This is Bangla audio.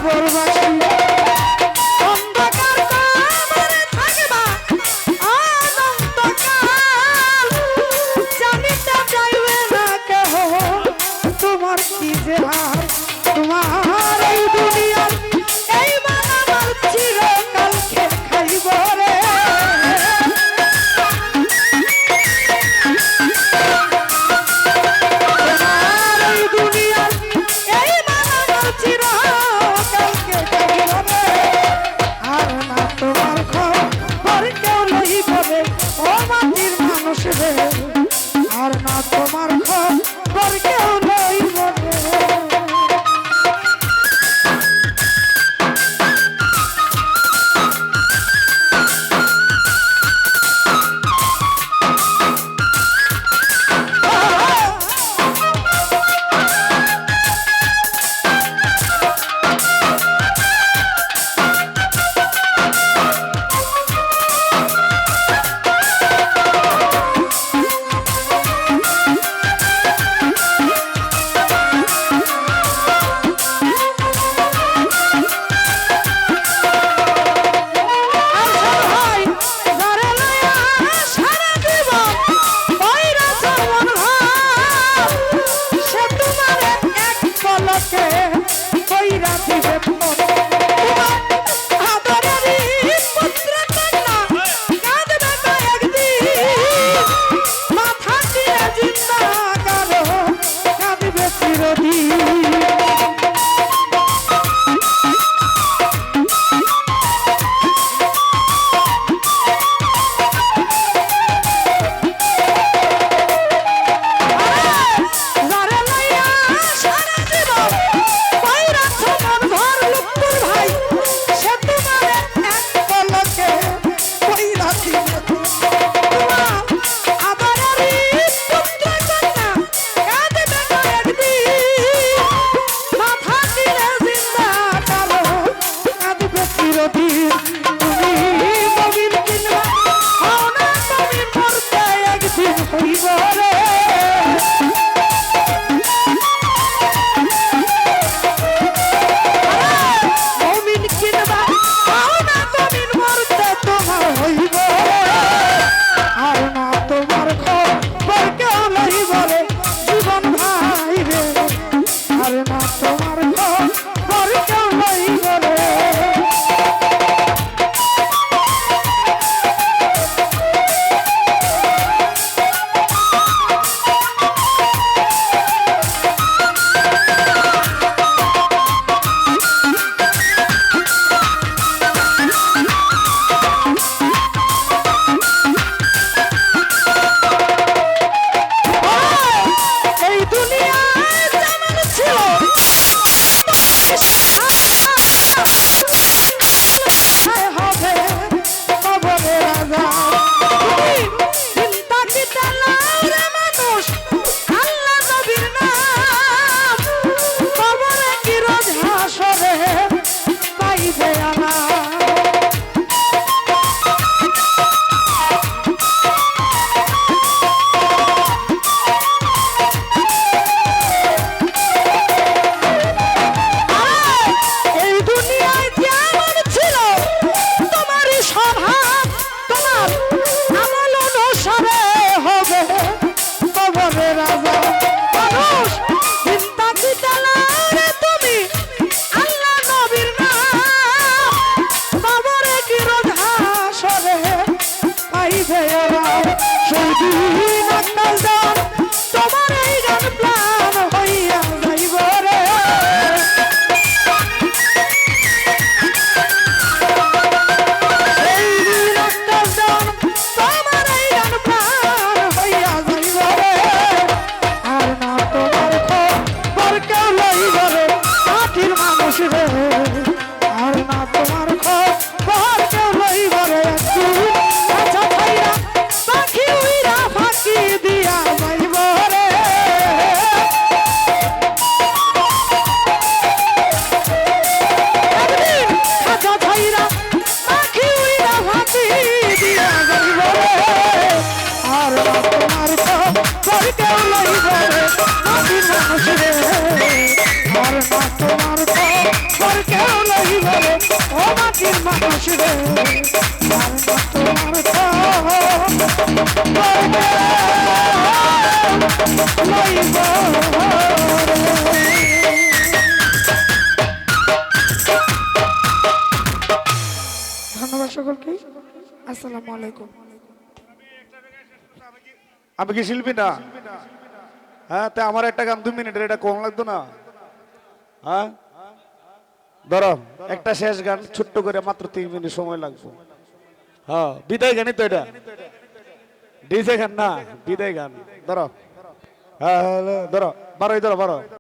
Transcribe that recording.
কবরবাসী অন্ধকার কবরে থাকবা অনন্তকাল জানিতে চাইবে না কেহ তোমার কি যে হার তোমার এই দুনিয়ার এই মানব চিরকাল খেয়ে খাইব রে আর না তোমার খবর কেউ লইব রে তোমার খবর কেউ লইব রে ও মাটির মানুষ রে আর না তোমার খবর কেউ লইব রে। ধন্যবাদ সকলকে। আসসালামু আলাইকুম। আমি কি শিল্পী না? হ্যাঁ, তা আমার একটা গান 2 মিনিটের, এটা কম লাগতো না? হ্যাঁ, ধরো একটা শেষ গান ছোট্ট করে, মাত্র 3 মিনিট সময় লাগবে। হ্যাঁ, বিদায় গানই তো এটা, ডিজে গান না, বিদায় গান। ধরো, হ্যাঁ ধরো, বারোই ধরো, বারো।